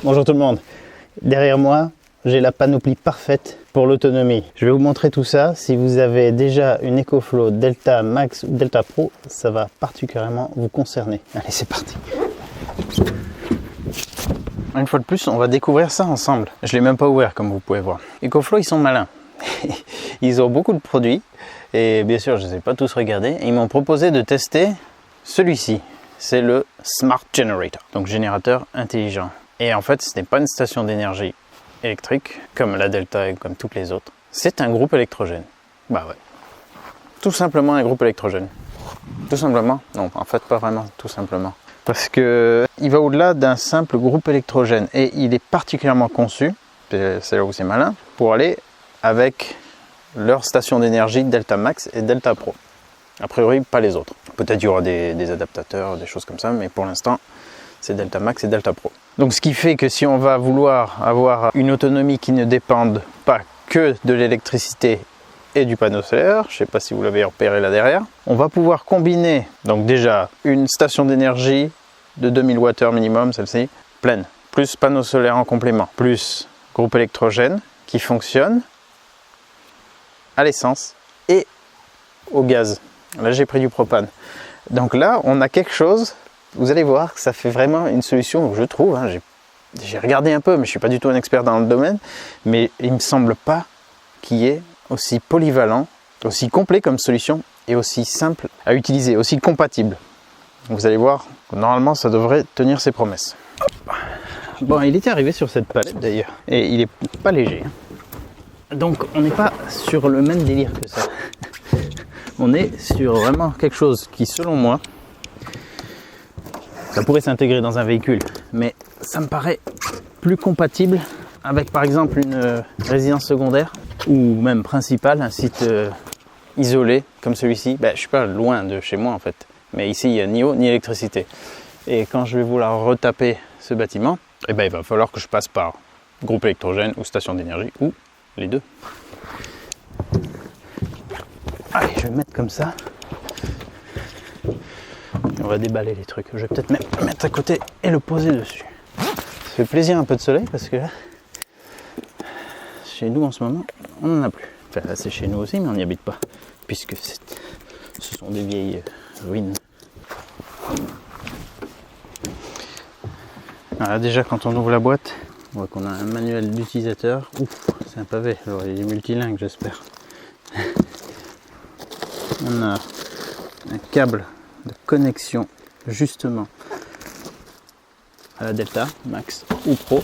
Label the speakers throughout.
Speaker 1: Bonjour tout le monde. Derrière moi, j'ai la panoplie parfaite pour l'autonomie. Je vais vous montrer tout ça. Si vous avez déjà une EcoFlow Delta Max ou Delta Pro, ça va particulièrement vous concerner. Allez, c'est parti. Une fois de plus, on va découvrir ça ensemble. Je ne l'ai même pas ouvert comme vous pouvez voir. EcoFlow, ils sont malins. Ils ont beaucoup de produits et bien sûr, je ne les ai pas tous regardés. Ils m'ont proposé de tester celui-ci. C'est le Smart Generator, donc générateur intelligent. Et en fait, ce n'est pas une station d'énergie électrique comme la Delta et comme toutes les autres. C'est un groupe électrogène. Bah ouais. Tout simplement un groupe électrogène. Tout simplement? Non, en fait, pas vraiment tout simplement. Parce que il va au-delà d'un simple groupe électrogène et il est particulièrement conçu, c'est là où c'est malin, pour aller avec leur station d'énergie Delta Max et Delta Pro. A priori, pas les autres. Peut-être il y aura des adaptateurs, des choses comme ça, mais pour l'instant, c'est Delta Max et Delta Pro. Donc ce qui fait que si on va vouloir avoir une autonomie qui ne dépende pas que de l'électricité et du panneau solaire, je ne sais pas si vous l'avez repéré là derrière, on va pouvoir combiner donc déjà une station d'énergie de 2000 Wh minimum, celle-ci, pleine, plus panneau solaire en complément, plus groupe électrogène qui fonctionne à l'essence et au gaz. Là j'ai pris du propane. Donc là on a quelque chose, vous allez voir que ça fait vraiment une solution, je trouve, hein, j'ai regardé un peu mais je ne suis pas du tout un expert dans le domaine, mais il ne me semble pas qu'il y ait aussi polyvalent, aussi complet comme solution et aussi simple à utiliser, aussi compatible. Vous allez voir, normalement ça devrait tenir ses promesses. Hop. Bon, il était arrivé sur cette palette d'ailleurs et il est pas léger. Donc on n'est pas sur le même délire que ça. On est sur vraiment quelque chose qui, selon moi, ça pourrait s'intégrer dans un véhicule, mais ça me paraît plus compatible avec par exemple une résidence secondaire ou même principale, un site isolé comme celui-ci. Ben, je suis pas loin de chez moi en fait, mais ici il n'y a ni eau ni électricité. Et quand je vais vouloir retaper ce bâtiment, eh ben, il va falloir que je passe par groupe électrogène ou station d'énergie ou les deux. Allez, je vais mettre comme ça. On va déballer les trucs. Je vais peut-être même le mettre à côté et le poser dessus. Ça fait plaisir un peu de soleil parce que là, chez nous en ce moment, on n'en a plus. Enfin là c'est chez nous aussi mais on n'y habite pas. Puisque ce sont des vieilles ruines. Alors déjà quand on ouvre la boîte, on voit qu'on a un manuel d'utilisateur. Ouf, c'est un pavé. Alors il est multilingue j'espère. On a un câble de connexion justement à la Delta Max ou Pro.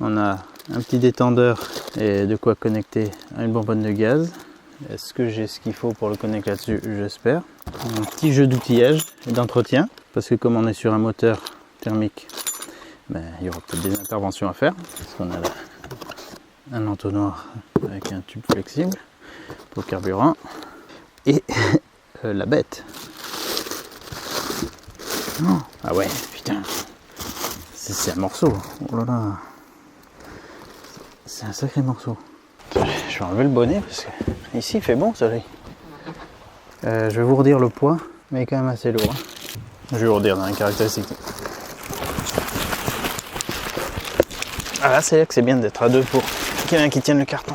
Speaker 1: On a un petit détendeur et de quoi connecter à une bonbonne de gaz. Est-ce que j'ai ce qu'il faut pour le connecter là-dessus? J'espère. Un petit jeu d'outillage et d'entretien parce que comme on est sur un moteur thermique, ben, il y aura peut-être des interventions à faire parce qu'on a là un entonnoir avec un tube flexible pour le carburant et la bête. Oh, ah ouais, putain, c'est un morceau. Oh là là, c'est un sacré morceau. Je vais enlever le bonnet parce que ici il fait bon soleil. Je vais vous redire le poids, mais il est quand même assez lourd. Je vais vous redire dans les caractéristiques. Ah là, c'est là que c'est bien d'être à deux pour qu'il y en ait un qui tienne le carton.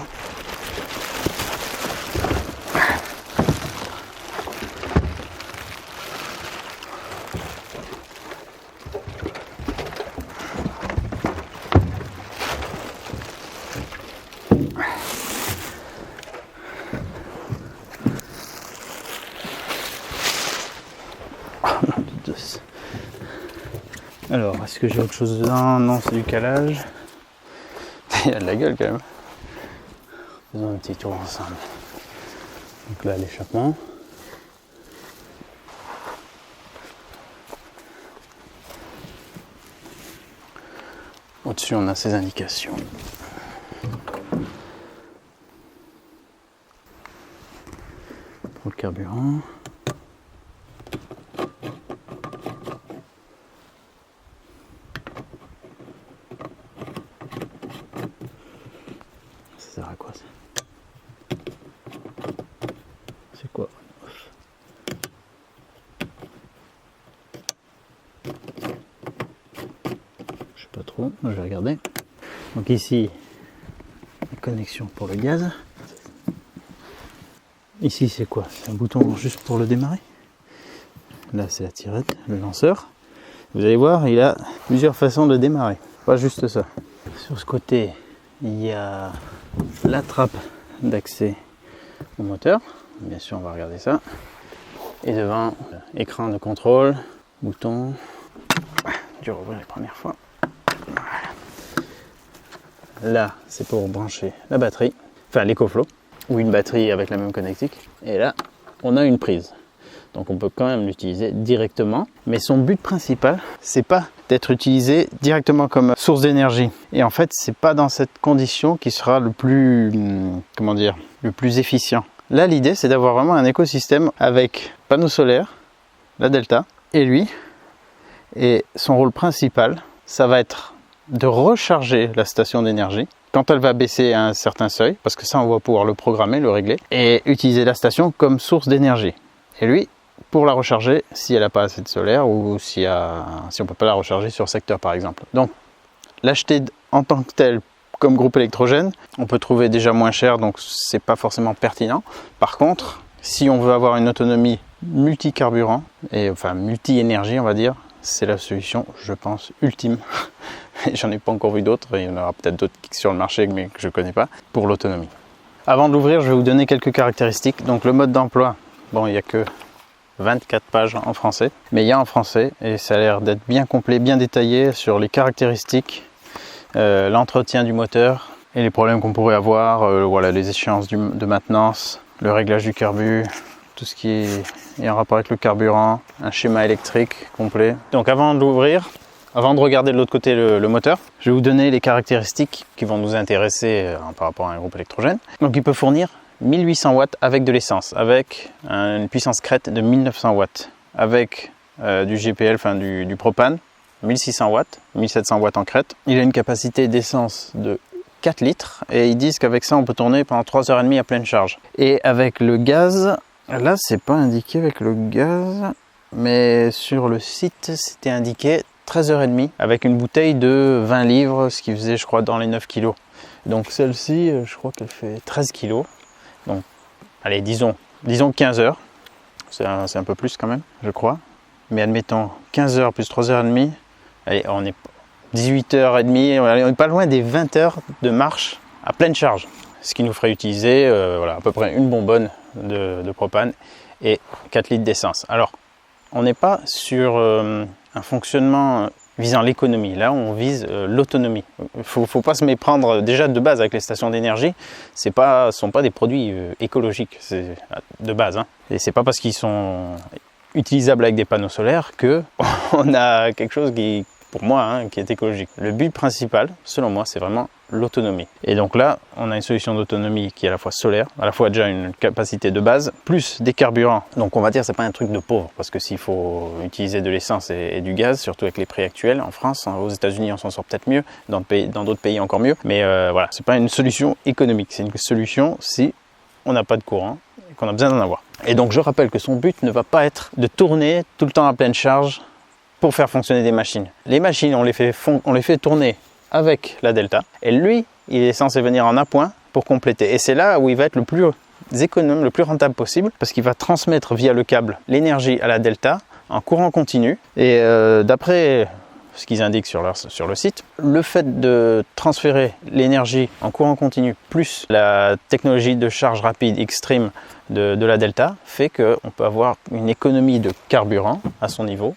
Speaker 1: Alors, est-ce que j'ai autre chose dedans? Non, c'est du calage. Il a de la gueule quand même. Faisons un petit tour ensemble. Donc là, l'échappement. Au-dessus, on a ces indications. Pour le carburant. Ça sert à quoi ça? C'est quoi? Je sais pas trop. trop, je vais regarder. Donc ici, la connexion pour le gaz. Ici c'est quoi? C'est un bouton juste pour le démarrer. Là c'est la tirette, le lanceur. Vous allez voir, il a plusieurs façons de démarrer, pas juste ça. Sur ce côté, il y a la trappe d'accès au moteur. Bien sûr, on va regarder ça. Et devant, écran de contrôle, bouton. Dur à ouvrir les premières fois. Voilà. Là, c'est pour brancher la batterie, enfin l'EcoFlow, ou une batterie avec la même connectique. Et là, on a une prise. Donc on peut quand même l'utiliser directement, mais son but principal, c'est pas d'être utilisé directement comme source d'énergie. Et en fait, c'est pas dans cette condition qui sera le plus, comment dire, le plus efficient. Là, l'idée, c'est d'avoir vraiment un écosystème avec panneaux solaires, la Delta, et lui. Et son rôle principal, ça va être de recharger la station d'énergie quand elle va baisser à un certain seuil, parce que ça, on va pouvoir le programmer, le régler, et utiliser la station comme source d'énergie. Et lui, pour la recharger, si elle n'a pas assez de solaire ou si on ne peut pas la recharger sur secteur par exemple. Donc l'acheter en tant que tel comme groupe électrogène, on peut trouver déjà moins cher, donc c'est pas forcément pertinent. Par contre, si on veut avoir une autonomie multi-carburant, et enfin multi-énergie on va dire, c'est la solution, je pense, ultime. J'en ai pas encore vu d'autres, il y en aura peut-être d'autres sur le marché mais que je ne connais pas, pour l'autonomie. Avant de l'ouvrir, je vais vous donner quelques caractéristiques. Donc le mode d'emploi, bon, il n'y a que 24 pages en français, mais il y a en français et ça a l'air d'être bien complet, bien détaillé sur les caractéristiques, l'entretien du moteur et les problèmes qu'on pourrait avoir, voilà, les échéances de maintenance, le réglage du carbu, tout ce qui est en rapport avec le carburant, un schéma électrique complet. Donc avant de l'ouvrir, avant de regarder de l'autre côté le moteur, je vais vous donner les caractéristiques qui vont nous intéresser par rapport à un groupe électrogène. Donc il peut fournir 1800 watts avec de l'essence, avec une puissance crête de 1900 watts, avec du GPL, enfin du propane, 1600 watts, 1700 watts en crête. Il a une capacité d'essence de 4 litres et ils disent qu'avec ça on peut tourner pendant 3h30 à pleine charge. Et avec le gaz, là c'est pas indiqué avec le gaz, mais sur le site c'était indiqué 13h30 avec une bouteille de 20 livres, ce qui faisait je crois dans les 9 kg. Donc celle-ci, je crois qu'elle fait 13 kg. Donc, allez, disons 15 heures, c'est un peu plus quand même, je crois. Mais admettons 15 heures plus 3h30, allez, on est 18h30, on n'est pas loin des 20 heures de marche à pleine charge. Ce qui nous ferait utiliser voilà, à peu près une bonbonne de propane et 4 litres d'essence. Alors, on n'est pas sur un fonctionnement visant l'économie, là on vise l'autonomie. Il faut pas se méprendre déjà de base avec les stations d'énergie, ce ne sont pas des produits écologiques de base. Hein. Et c'est pas parce qu'ils sont utilisables avec des panneaux solaires qu'on a quelque chose qui, pour moi, hein, qui est écologique. Le but principal, selon moi, c'est vraiment l'autonomie. Et donc là, on a une solution d'autonomie qui est à la fois solaire, à la fois déjà une capacité de base, plus des carburants. Donc on va dire c'est pas un truc de pauvre, parce que s'il faut utiliser de l'essence et du gaz, surtout avec les prix actuels en France, aux États-Unis on s'en sort peut-être mieux, dans d'autres pays encore mieux, mais voilà, c'est pas une solution économique, c'est une solution si on n'a pas de courant et qu'on a besoin d'en avoir. Et donc je rappelle que son but ne va pas être de tourner tout le temps à pleine charge pour faire fonctionner des machines. Les machines, on les fait tourner avec la Delta, et lui, il est censé venir en appoint pour compléter. Et c'est là où il va être le plus économe, le plus rentable possible, parce qu'il va transmettre via le câble l'énergie à la Delta en courant continu. Et d'après ce qu'ils indiquent sur le site, le fait de transférer l'énergie en courant continu plus la technologie de charge rapide Xtreme de la Delta fait qu'on peut avoir une économie de carburant à son niveau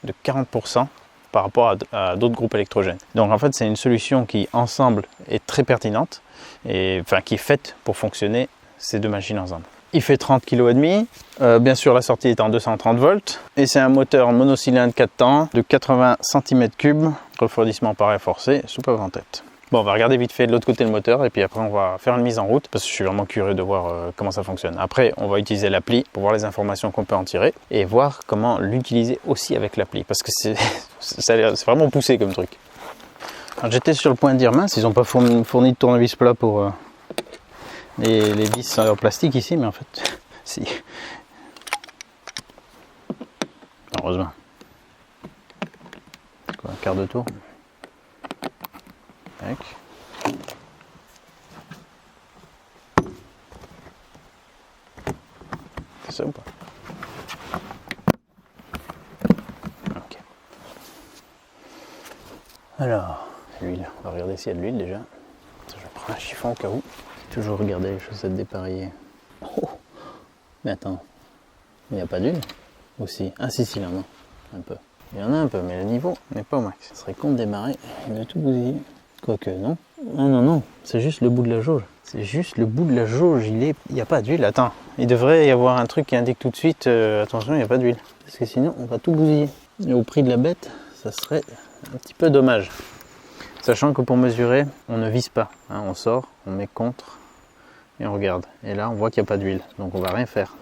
Speaker 1: de 40% par rapport à d'autres groupes électrogènes. Donc en fait c'est une solution qui ensemble est très pertinente et enfin qui est faite pour fonctionner ces deux machines ensemble. Il fait 30 kg et bien sûr la sortie est en 230 volts et c'est un moteur monocylindre 4 temps de 80 cm3, refroidissement par air forcé, soupape en tête. Bon, on va regarder vite fait de l'autre côté le moteur et puis après on va faire une mise en route parce que je suis vraiment curieux de voir comment ça fonctionne. Après on va utiliser l'appli pour voir les informations qu'on peut en tirer et voir comment l'utiliser aussi avec l'appli parce que c'est vraiment poussé comme truc. J'étais sur le point de dire mince, ils n'ont pas fourni de tournevis plat pour les vis en plastique ici, mais en fait si. Heureusement. Quoi, un quart de tour. Tac. C'est ça ou pas? Ok. Alors, l'huile. On va regarder s'il y a de l'huile déjà. Je prends un chiffon au cas où. Toujours regarder les chaussettes dépareillées. Oh! Mais attends, il n'y a pas d'huile? Aussi. Ah si, il y en a un peu. Il y en a un peu, mais le niveau n'est pas au max. Ce serait con de démarrer et de tout bousiller. Quoique, non. Non, c'est juste le bout de la jauge. C'est juste le bout de la jauge, il n'y a pas d'huile. Attends, il devrait y avoir un truc qui indique tout de suite, attention, il n'y a pas d'huile. Parce que sinon, on va tout bousiller. Et au prix de la bête, ça serait un petit peu dommage. Sachant que pour mesurer, on ne vise pas. Hein, on sort, on met contre et on regarde. Et là, on voit qu'il n'y a pas d'huile. Donc on va rien faire.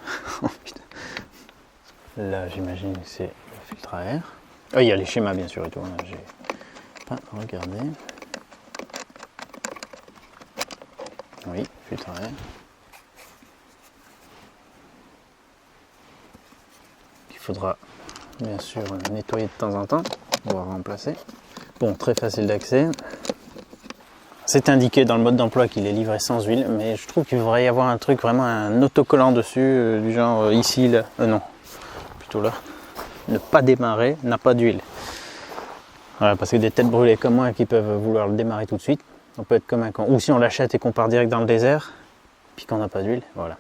Speaker 1: Là, j'imagine que c'est le filtre à air. Ah, il y a les schémas bien sûr et tout. J'ai pas regardé. Oui, filtre à air. Il faudra bien sûr nettoyer de temps en temps. On va remplacer. Bon, très facile d'accès. C'est indiqué dans le mode d'emploi qu'il est livré sans huile, mais je trouve qu'il devrait y avoir un truc, vraiment un autocollant dessus, du genre ici, là, non, plutôt là. Ne pas démarrer, n'a pas d'huile. Voilà, parce que des têtes brûlées comme moi qui peuvent vouloir le démarrer tout de suite, on peut être comme un con. Ou si on l'achète et qu'on part direct dans le désert, puis qu'on n'a pas d'huile, voilà.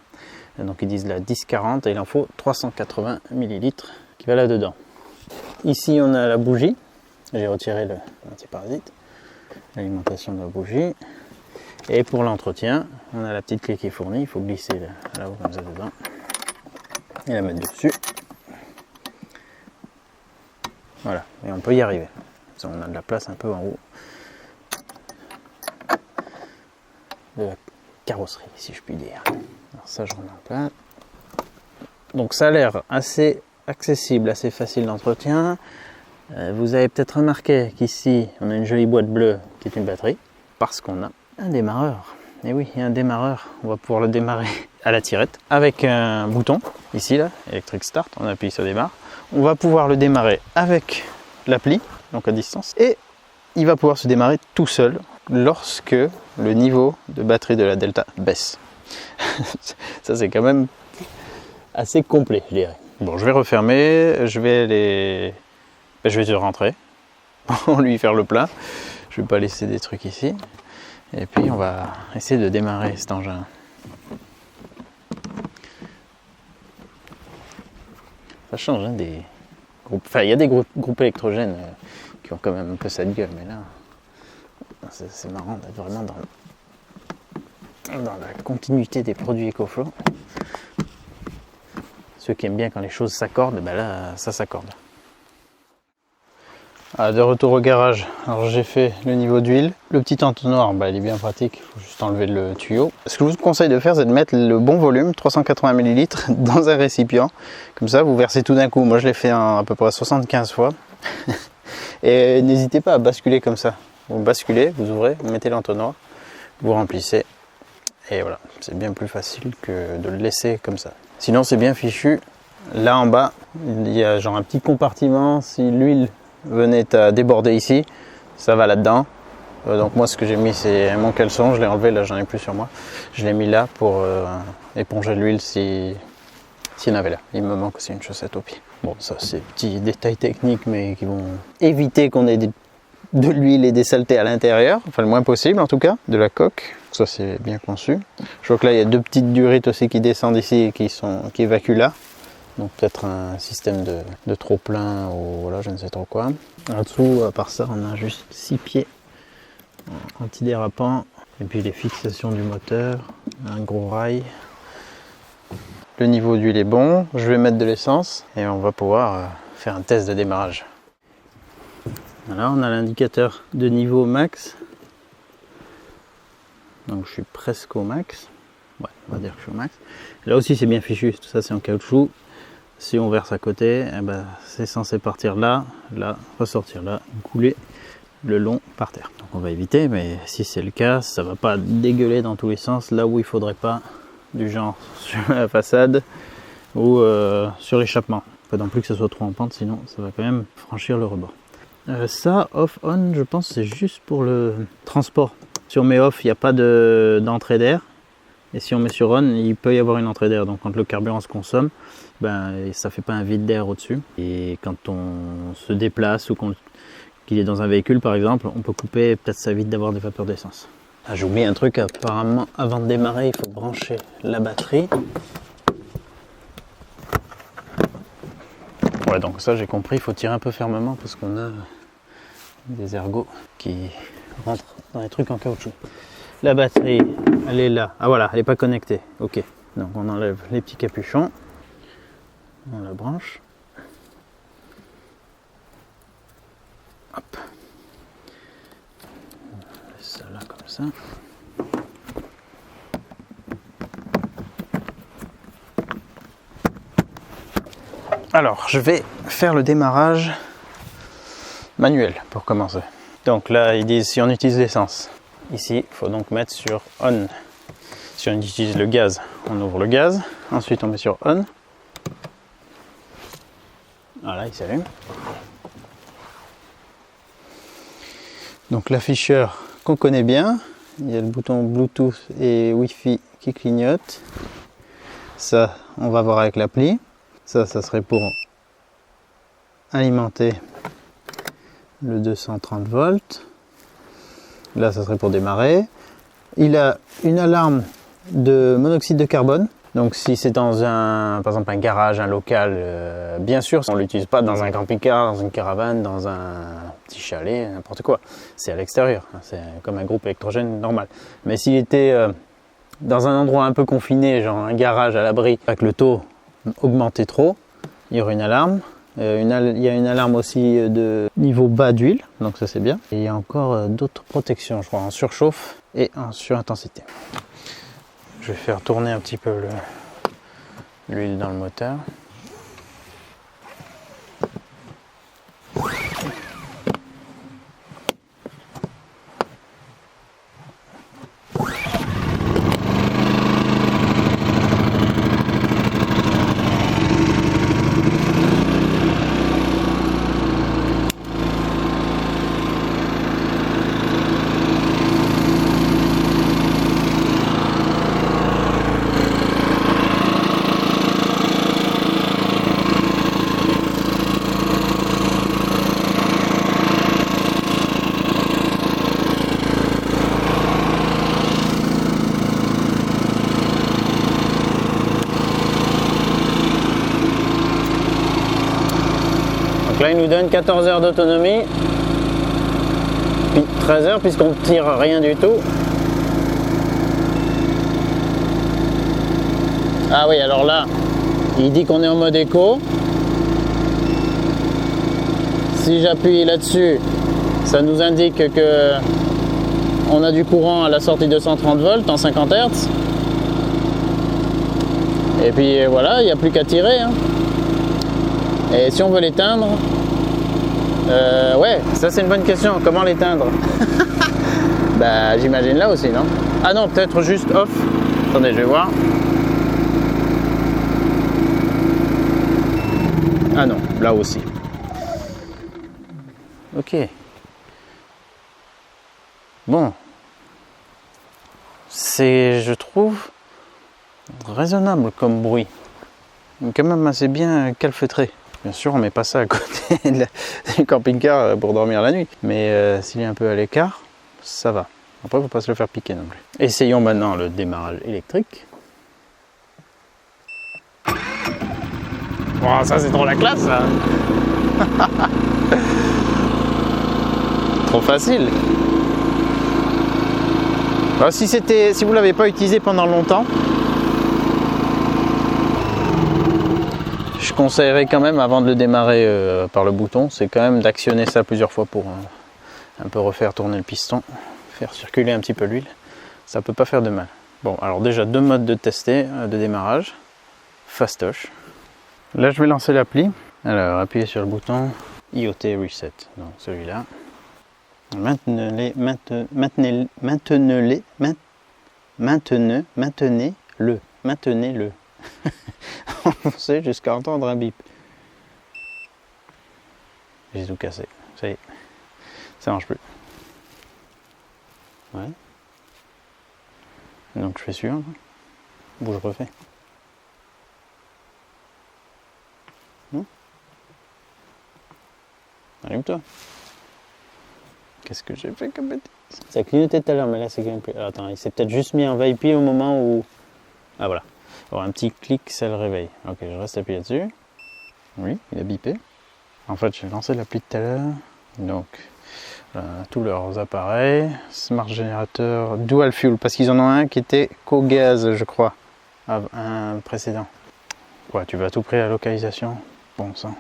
Speaker 1: Et donc ils disent la 10-40 et il en faut 380 ml qui va là-dedans. Ici on a la bougie, j'ai retiré le antiparasite. L'alimentation de la bougie, et pour l'entretien on a la petite clé qui est fournie, il faut glisser là-haut comme ça dedans et la mettre dessus, voilà, et on peut y arriver. On a de la place un peu en haut de la carrosserie si je puis dire. Alors ça je remets en place. Donc ça a l'air assez accessible, assez facile d'entretien. Vous avez peut-être remarqué qu'ici on a une jolie boîte bleue qui est une batterie, parce qu'on a un démarreur. Et oui, il y a un démarreur, on va pouvoir le démarrer à la tirette avec un bouton, ici là, Electric Start, on appuie sur démarre. On va pouvoir le démarrer avec l'appli, donc à distance, et il va pouvoir se démarrer tout seul lorsque le niveau de batterie de la Delta baisse. Ça c'est quand même assez complet, je dirais. Bon, je vais refermer, je vais te rentrer pour lui faire le plein. Je vais pas laisser des trucs ici. Et puis on va essayer de démarrer cet engin. Ça change hein, des groupes. Enfin, il y a des groupes électrogènes qui ont quand même un peu cette gueule, mais là, c'est marrant d'être vraiment dans la continuité des produits EcoFlow. Ceux qui aiment bien quand les choses s'accordent, ben là, ça s'accorde. Ah, de retour au garage, alors j'ai fait le niveau d'huile. Le petit entonnoir, il est bien pratique, il faut juste enlever le tuyau. Ce que je vous conseille de faire, c'est de mettre le bon volume, 380 ml, dans un récipient. Comme ça, vous versez tout d'un coup. Moi, je l'ai fait à peu près 75 fois. Et n'hésitez pas à basculer comme ça. Vous basculez, vous ouvrez, vous mettez l'entonnoir, vous remplissez. Et voilà, c'est bien plus facile que de le laisser comme ça. Sinon, c'est bien fichu. Là en bas, il y a genre un petit compartiment. Si l'huile venait à déborder ici, ça va là-dedans. Donc moi ce que j'ai mis c'est mon caleçon, je l'ai enlevé, là j'en ai plus sur moi. Je l'ai mis là pour éponger l'huile s'il y en avait là. Il me manque aussi une chaussette au pied. Bon, ça c'est petits détails techniques mais qui vont éviter qu'on ait de l'huile et des saletés à l'intérieur, enfin le moins possible en tout cas, de la coque. Ça c'est bien conçu. Je vois que là il y a deux petites durites aussi qui descendent ici et qui évacuent là. Donc peut-être un système de trop-plein ou voilà, je ne sais trop quoi. En dessous, à part ça, on a juste 6 pieds antidérapants. Et puis les fixations du moteur, un gros rail. Le niveau d'huile est bon. Je vais mettre de l'essence et on va pouvoir faire un test de démarrage. Voilà, on a l'indicateur de niveau max. Donc je suis presque au max. Ouais, on va dire que je suis au max. Là aussi c'est bien fichu, tout ça c'est en caoutchouc. Si on verse à côté, eh ben, c'est censé partir là, ressortir là, couler le long par terre. Donc on va éviter, mais si c'est le cas, ça va pas dégueuler dans tous les sens, là où il faudrait pas, du genre sur la façade ou sur l'échappement. Pas non plus que ce soit trop en pente, sinon ça va quand même franchir le rebord. Ça, off, on, je pense c'est juste pour le transport. Si on met off, il n'y a pas d'entrée d'air. Et si on met sur on, il peut y avoir une entrée d'air. Donc quand le carburant se consomme, ben, ça ne fait pas un vide d'air au-dessus. Et quand on se déplace ou qu'il est dans un véhicule par exemple, on peut couper, peut-être ça évite d'avoir des vapeurs d'essence. Ah, j'ai oublié un truc, apparemment avant de démarrer, il faut brancher la batterie. Ouais, donc ça j'ai compris, il faut tirer un peu fermement parce qu'on a des ergots qui rentrent dans les trucs en caoutchouc. La batterie, elle est là. Ah voilà, elle n'est pas connectée. Ok, donc on enlève les petits capuchons. On la branche. Hop. On laisse ça là comme ça. Alors, je vais faire le démarrage manuel pour commencer. Donc là, ils disent si on utilise l'essence. Ici, il faut donc mettre sur on. Si on utilise le gaz, on ouvre le gaz. Ensuite, on met sur on. Voilà, il s'allume. Donc l'afficheur qu'on connaît bien. Il y a le bouton Bluetooth et Wi-Fi qui clignote. Ça, on va voir avec l'appli. Ça serait pour alimenter le 230 volts. Là, ça serait pour démarrer. Il a une alarme de monoxyde de carbone. Donc, si c'est dans par exemple, un garage, un local, bien sûr, on ne l'utilise pas dans un camping-car, dans une caravane, dans un petit chalet, n'importe quoi. C'est à l'extérieur. C'est comme un groupe électrogène normal. Mais s'il était dans un endroit un peu confiné, genre un garage à l'abri, avec le taux augmenté trop, il y aurait une alarme. Il y a une alarme aussi de niveau bas d'huile, donc ça c'est bien. Et il y a encore d'autres protections, je crois, en surchauffe et en surintensité. Je vais faire tourner un petit peu l'huile dans le moteur. Là, il nous donne 14 heures d'autonomie, puis 13 heures puisqu'on ne tire rien du tout. Ah oui, alors là, il dit qu'on est en mode éco. Si j'appuie là-dessus, ça nous indique que on a du courant à la sortie de 130 volts en 50 Hz. Et puis voilà, il n'y a plus qu'à tirer. Hein. Et si on veut l'éteindre, ouais, ça c'est une bonne question. Comment l'éteindre? Bah, j'imagine là aussi, non? Ah non, peut-être juste off. Attendez, je vais voir. Ah non, là aussi. Ok. Bon. C'est, je trouve, raisonnable comme bruit. Quand même assez bien calfeutré. Bien sûr, on met pas ça à côté du camping-car pour dormir la nuit. Mais s'il est un peu à l'écart, ça va. Après, il ne faut pas se le faire piquer non plus. Essayons maintenant le démarrage électrique. Wow, ça c'est trop la classe, ça. Trop facile. Alors, si vous ne l'avez pas utilisé pendant longtemps, je conseillerais quand même, avant de le démarrer par le bouton, c'est quand même d'actionner ça plusieurs fois pour un peu refaire tourner le piston, faire circuler un petit peu l'huile. Ça peut pas faire de mal. Bon, alors déjà deux modes de tester de démarrage. Fastoche. Là, je vais lancer l'appli. Alors, appuyez sur le bouton IoT Reset. Donc celui-là. Maintenez-le. Enfoncez jusqu'à entendre un bip. J'ai tout cassé. Ça y est. Ça marche plus. Ouais. Donc je fais suivant. Ou je refais. Non. Allume-toi. Qu'est-ce que j'ai fait comme bêtise? Ça clignotait tout à l'heure, mais là c'est quand même plus. Alors, attends, il s'est peut-être juste mis en veille pile au moment où. Ah voilà. Alors un petit clic, ça le réveille. Ok, je reste appuyé dessus. Oui, il a bipé. En fait, j'ai lancé l'appli tout à l'heure. Donc, tous leurs appareils. Smart Generator Dual Fuel, parce qu'ils en ont un qui était qu'au gaz, je crois. Un précédent. Quoi, tu vas à tout près à la localisation? Bon sang.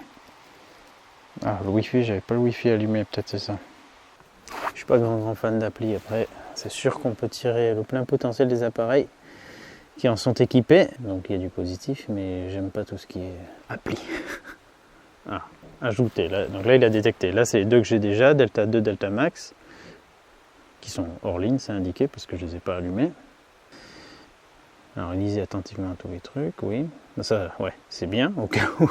Speaker 1: Ah, le Wi-Fi, j'avais pas le Wi-Fi allumé, peut-être c'est ça. Je suis pas grand fan d'appli. Après, c'est sûr qu'on peut tirer le plein potentiel des appareils qui en sont équipés. Donc il y a du positif, mais j'aime pas tout ce qui est appli. Ah, ajouter. Là, donc là, il a détecté. Là, c'est les deux que j'ai déjà, Delta 2, Delta Max, qui sont hors ligne, c'est indiqué parce que je les ai pas allumés. Alors, lisez attentivement tous les trucs, oui. Ça, ouais, c'est bien, au cas où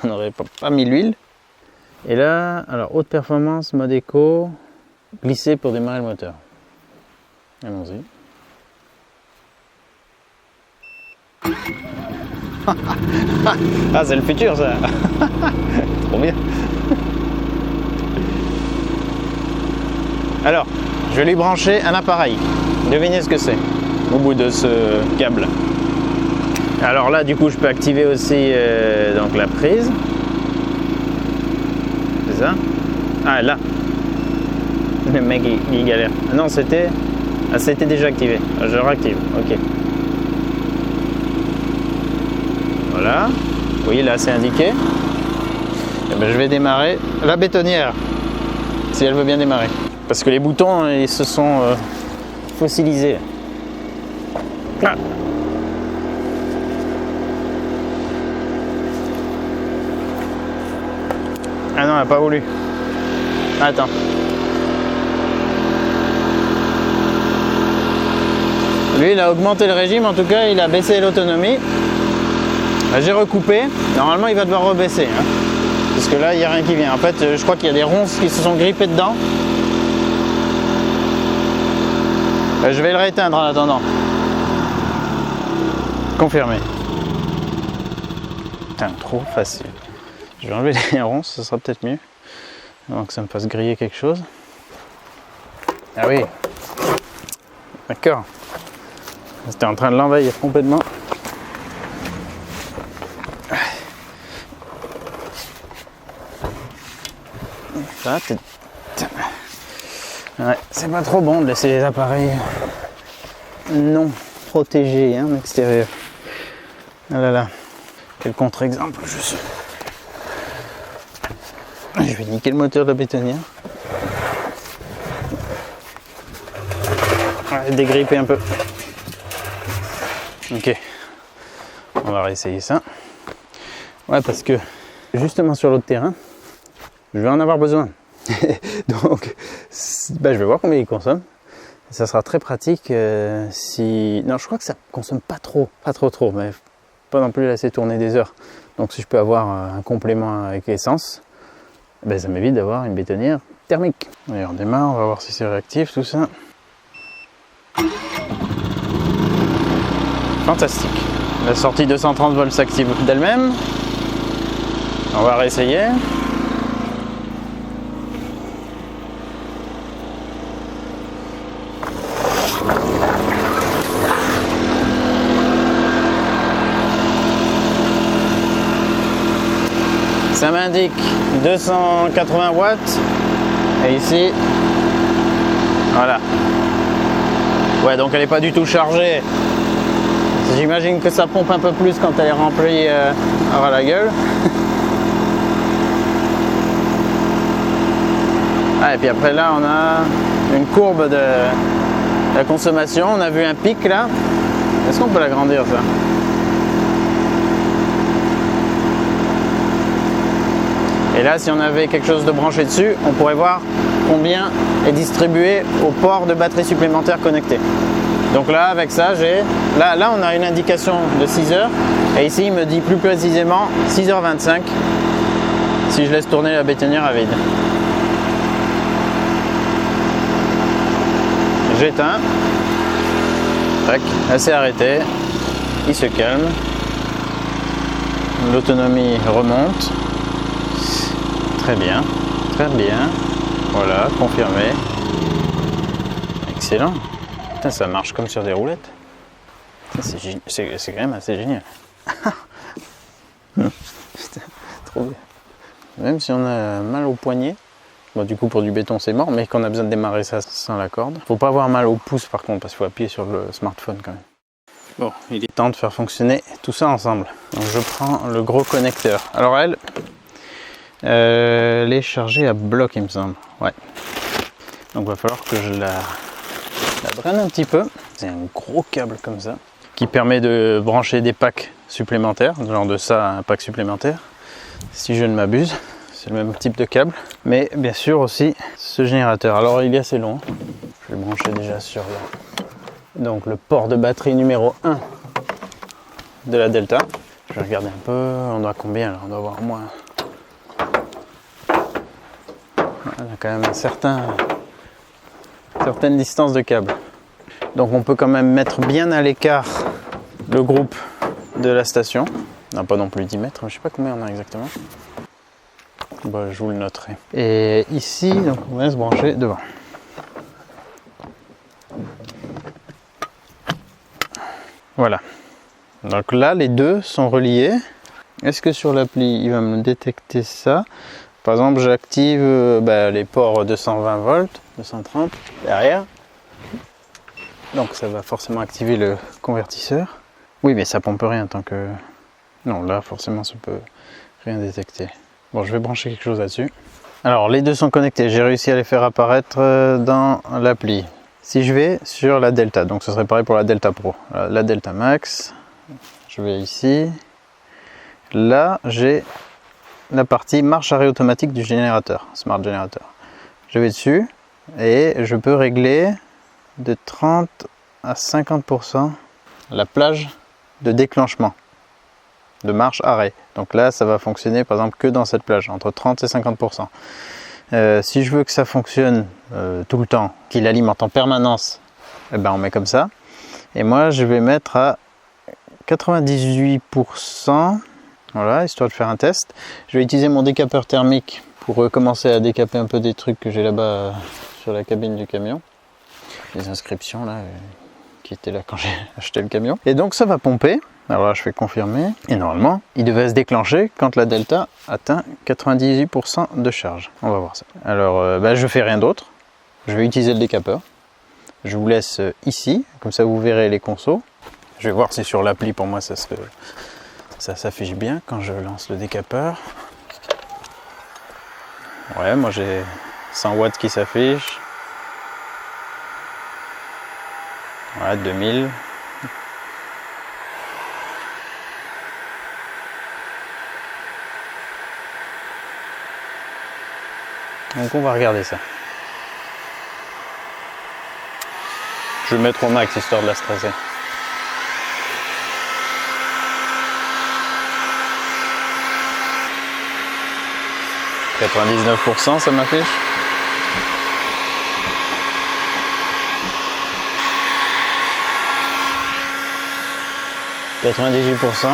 Speaker 1: on n'aurait pas mis l'huile. Et là, alors, haute performance, mode éco, glisser pour démarrer le moteur. Allons-y. Ah, c'est le futur, ça. Trop bien. Alors, je vais lui brancher un appareil. Devinez ce que c'est au bout de ce câble. Alors là, du coup, je peux activer aussi donc la prise. C'est ça? Ah, là. Le mec, il galère. Non, c'était déjà activé. Je réactive. Ok. Voilà. Vous voyez, là, c'est indiqué. Et ben, je vais démarrer la bétonnière. Si elle veut bien démarrer. Parce que les boutons, ils se sont fossilisés. Ah. Ah non, elle n'a pas voulu. Attends. Lui, il a augmenté le régime, en tout cas, il a baissé l'autonomie. J'ai recoupé. Normalement, il va devoir rebaisser. Hein, parce que là, il n'y a rien qui vient. En fait, je crois qu'il y a des ronces qui se sont grippées dedans. Je vais le rééteindre en attendant. Confirmé. Putain, trop facile. Je vais enlever les ronces, ce sera peut-être mieux. Avant que ça me fasse griller quelque chose. Ah oui. D'accord. C'était en train de l'envahir complètement. Ça, ouais, c'est pas trop bon de laisser les appareils non protégés en extérieur. Ah là là. Quel contre-exemple je suis. Je vais niquer le moteur de la bétonnière. Ouais, dégripper un peu. Ok. On va réessayer ça. Ouais, parce que justement sur l'autre terrain, je vais en avoir besoin. Donc, bah, je vais voir combien il consomme. Ça sera très pratique si... Non, je crois que ça consomme pas trop, mais pas non plus laisser tourner des heures. Donc si je peux avoir un complément avec essence, ben, ça m'évite d'avoir une bétonnière thermique. Allez, on démarre, on va voir si c'est réactif tout ça. Fantastique. La sortie 230 volts s'active d'elle-même. On va réessayer. Ça m'indique 280 watts et ici, voilà. Ouais, donc elle n'est pas du tout chargée. J'imagine que ça pompe un peu plus quand elle est remplie à la gueule. Ah, et puis après là, on a une courbe de la consommation. On a vu un pic là. Est-ce qu'on peut l'agrandir ça? Et là, si on avait quelque chose de branché dessus, on pourrait voir combien est distribué au port de batterie supplémentaire connecté. Donc là, avec ça, là, on a une indication de 6 heures. Et ici, il me dit plus précisément 6h25 si je laisse tourner la bétonnière à vide. j'éteins. Tac, là c'est arrêté. Il se calme. L'autonomie remonte. Très bien, très bien. Voilà, confirmé. Excellent. Putain, ça marche comme sur des roulettes. C'est quand même assez génial. Putain, trop bien. Même si on a mal au poignet, bon, du coup pour du béton c'est mort, mais qu'on a besoin de démarrer ça sans la corde. Faut pas avoir mal au pouce par contre, parce qu'il faut appuyer sur le smartphone quand même. Bon, il est temps de faire fonctionner tout ça ensemble. Donc je prends le gros connecteur. Alors elle est chargée à bloc, il me semble. Ouais. Donc il va falloir que je la draine un petit peu. C'est un gros câble comme ça qui permet de brancher des packs supplémentaires, genre de ça un pack supplémentaire, si je ne m'abuse. C'est le même type de câble, mais bien sûr aussi ce générateur. Alors il est assez long. Je vais brancher déjà sur donc le port de batterie numéro 1 de la Delta. Je vais regarder un peu, on doit combien là? On doit avoir au moins. On a quand même certaines distances de câble. Donc on peut quand même mettre bien à l'écart le groupe de la station. Non, pas non plus 10 mètres, je ne sais pas combien on a exactement. Bon, je vous le noterai. Et ici, donc on va se brancher devant. Voilà. Donc là, les deux sont reliés. Est-ce que sur l'appli, il va me détecter ça? Par exemple, j'active les ports 220 volts, 230 derrière. Donc ça va forcément activer le convertisseur. Oui, mais ça pompe rien tant que... Non, là, forcément, ça peut rien détecter. Bon, je vais brancher quelque chose là-dessus. Alors, les deux sont connectés. J'ai réussi à les faire apparaître dans l'appli. Si je vais sur la Delta, donc ce serait pareil pour la Delta Pro. La Delta Max, je vais ici. Là, j'ai la partie marche arrêt automatique du générateur, Smart Generator. Je vais dessus et je peux régler de 30 à 50% la plage de déclenchement de marche arrêt. Donc là, ça va fonctionner par exemple que dans cette plage, entre 30 et 50%. Si je veux que ça fonctionne tout le temps, qu'il alimente en permanence, eh ben on met comme ça. Et moi, je vais mettre à 98%, voilà, histoire de faire un test. Je vais utiliser mon décapeur thermique pour commencer à décaper un peu des trucs que j'ai là-bas sur la cabine du camion. Les inscriptions là, qui étaient là quand j'ai acheté le camion. Et donc ça va pomper. Alors là, je fais confirmer. Et normalement, il devait se déclencher quand la Delta atteint 98% de charge. On va voir ça. Alors, je fais rien d'autre. Je vais utiliser le décapeur. Je vous laisse ici. Comme ça, vous verrez les consos. Je vais voir si sur l'appli, pour moi, ça s'affiche bien quand je lance le décapeur. Ouais, moi, j'ai 100 watts qui s'affiche. Ouais, 2000. Donc on va regarder ça. Je vais le mettre au max histoire de la stresser. « 99% ça m'affiche. « 98%,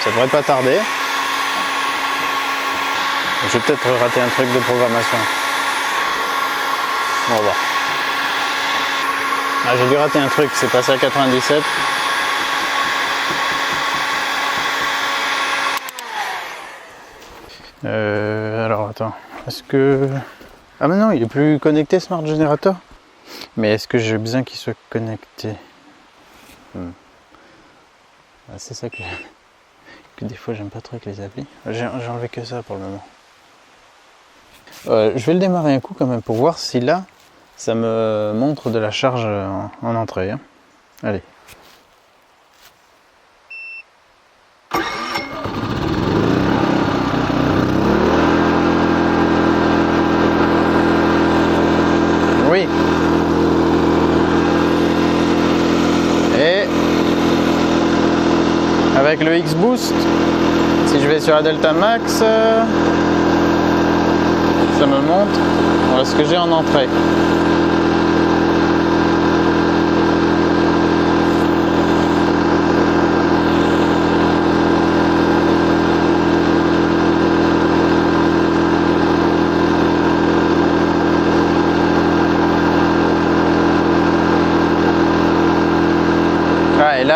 Speaker 1: ça devrait pas tarder. Je vais peut-être rater un truc de programmation. On va voir. Ah, j'ai dû rater un truc, c'est passé à 97. Alors attends, est-ce que... Ah mais non, il est plus connecté Smart Generator. Mais est-ce que j'ai besoin qu'il soit connecté? Ah, c'est ça que des fois j'aime pas trop avec les applis. J'ai enlevé que ça pour le moment. Je vais le démarrer un coup quand même pour voir si là ça me montre de la charge en entrée. Hein. Allez. Oui. Et avec le X-Boost, si je vais sur la Delta Max, ça me montre ce que j'ai en entrée.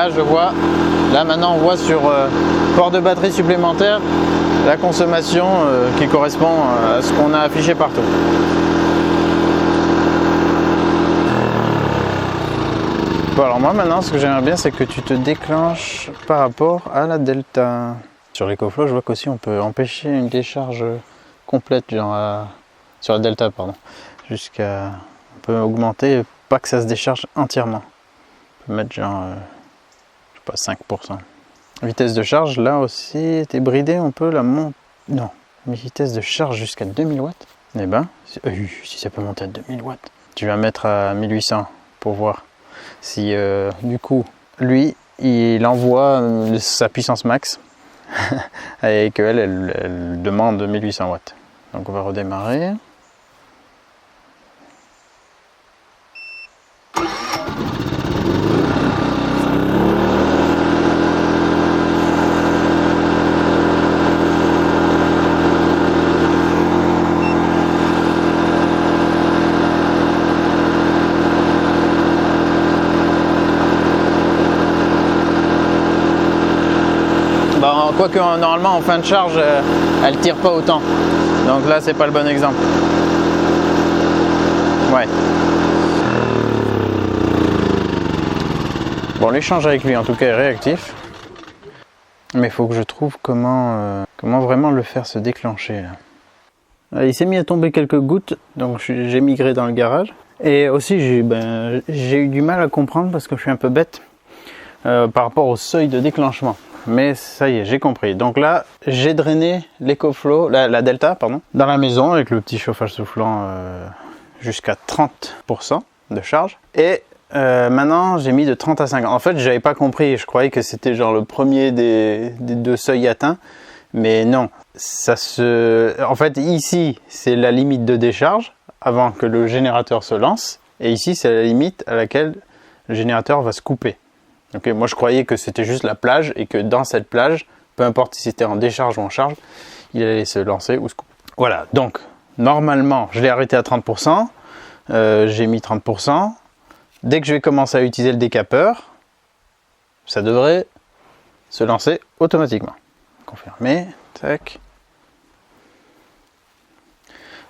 Speaker 1: là je vois, là maintenant on voit sur port de batterie supplémentaire la consommation qui correspond à ce qu'on a affiché partout. Bon, alors moi maintenant ce que j'aimerais bien c'est que tu te déclenches par rapport à la delta. Sur l'EcoFlow je vois qu'aussi on peut empêcher une décharge complète genre sur la delta pardon, jusqu'à on peut augmenter pas que ça se décharge entièrement. On peut mettre genre je sais pas 5%. Vitesse de charge là aussi est bridée, on peut la monter. Non, vitesse de charge jusqu'à 2000 watts. Eh ben si ça peut monter à 2000 watts. Tu vas mettre à 1800 pour voir si du coup lui il envoie sa puissance max et qu'elle elle demande 1800 watts. Donc on va redémarrer. Quoique normalement en fin de charge elle tire pas autant, donc là c'est pas le bon exemple. Ouais. Bon, l'échange avec lui en tout cas est réactif, mais il faut que je trouve comment vraiment le faire se déclencher là. Il s'est mis à tomber quelques gouttes, donc j'ai migré dans le garage, et aussi j'ai eu du mal à comprendre parce que je suis un peu bête par rapport au seuil de déclenchement. Mais ça y est, j'ai compris. Donc là, j'ai drainé l'EcoFlow, la Delta, pardon, dans la maison avec le petit chauffage soufflant jusqu'à 30% de charge. Et maintenant, j'ai mis de 30 à 50. En fait, j'avais pas compris. Je croyais que c'était genre le premier des deux seuils atteints. Mais non. En fait, ici, c'est la limite de décharge avant que le générateur se lance. Et ici, c'est la limite à laquelle le générateur va se couper. Okay, moi je croyais que c'était juste la plage et que dans cette plage, peu importe si c'était en décharge ou en charge, il allait se lancer ou se couper. Voilà, donc normalement je l'ai arrêté à 30%, j'ai mis 30%. Dès que je vais commencer à utiliser le décapeur, ça devrait se lancer automatiquement. Confirmer, tac.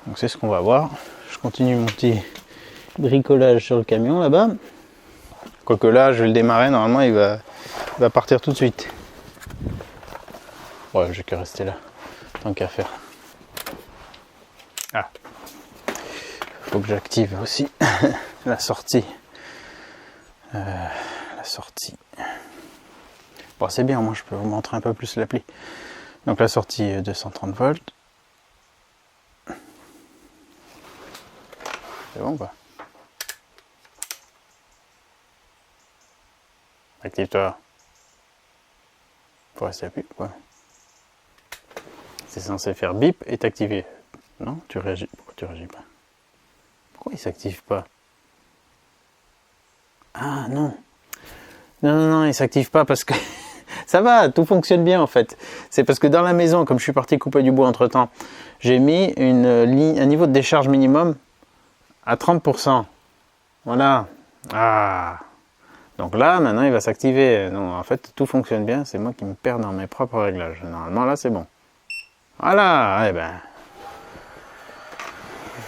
Speaker 1: Donc c'est ce qu'on va voir. Je continue mon petit bricolage sur le camion là-bas. Quoique là, je vais le démarrer, normalement il va partir tout de suite. Ouais, j'ai qu'à rester là, tant qu'à faire. Ah, faut que j'active aussi la sortie. La sortie. Bon, c'est bien, moi je peux vous montrer un peu plus l'appli. Donc la sortie 230 volts. C'est bon quoi. Active-toi. Faut rester appuyé, quoi. C'est censé faire bip et t'activer. Non, tu réagis. Pourquoi tu réagis pas? Pourquoi il s'active pas? Ah non. Non, il s'active pas parce que ça va, tout fonctionne bien en fait. C'est parce que dans la maison, comme je suis parti couper du bois entre temps, j'ai mis un niveau de décharge minimum à 30%. Voilà. Ah. Donc là, maintenant, il va s'activer. Non, en fait, tout fonctionne bien. C'est moi qui me perds dans mes propres réglages. Normalement, là, c'est bon. Voilà. Eh ben.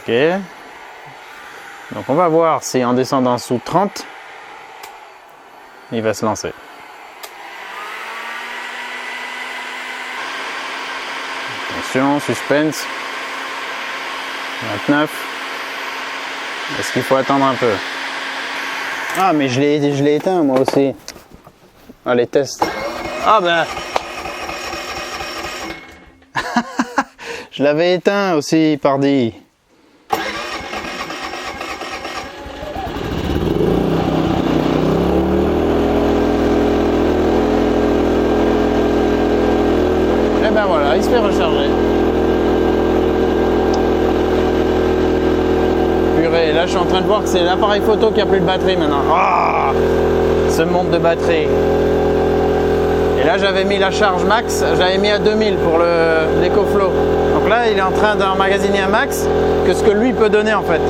Speaker 1: Ok. Donc, on va voir si en descendant sous 30, il va se lancer. Attention, suspense. 29. Est-ce qu'il faut attendre un peu? Ah mais je l'ai éteint moi aussi. Ah les tests. Ah ben je l'avais éteint aussi, pardi. Et ben voilà, il se fait recharger. Purée, là je suis en train de voir que c'est l'appareil photo qui a plus de batterie maintenant. Ah, ce monde de batterie. Et là j'avais mis la charge max, j'avais mis à 2000 pour l'EcoFlow. Donc là il est en train d'emmagasiner un max que ce que lui peut donner en fait.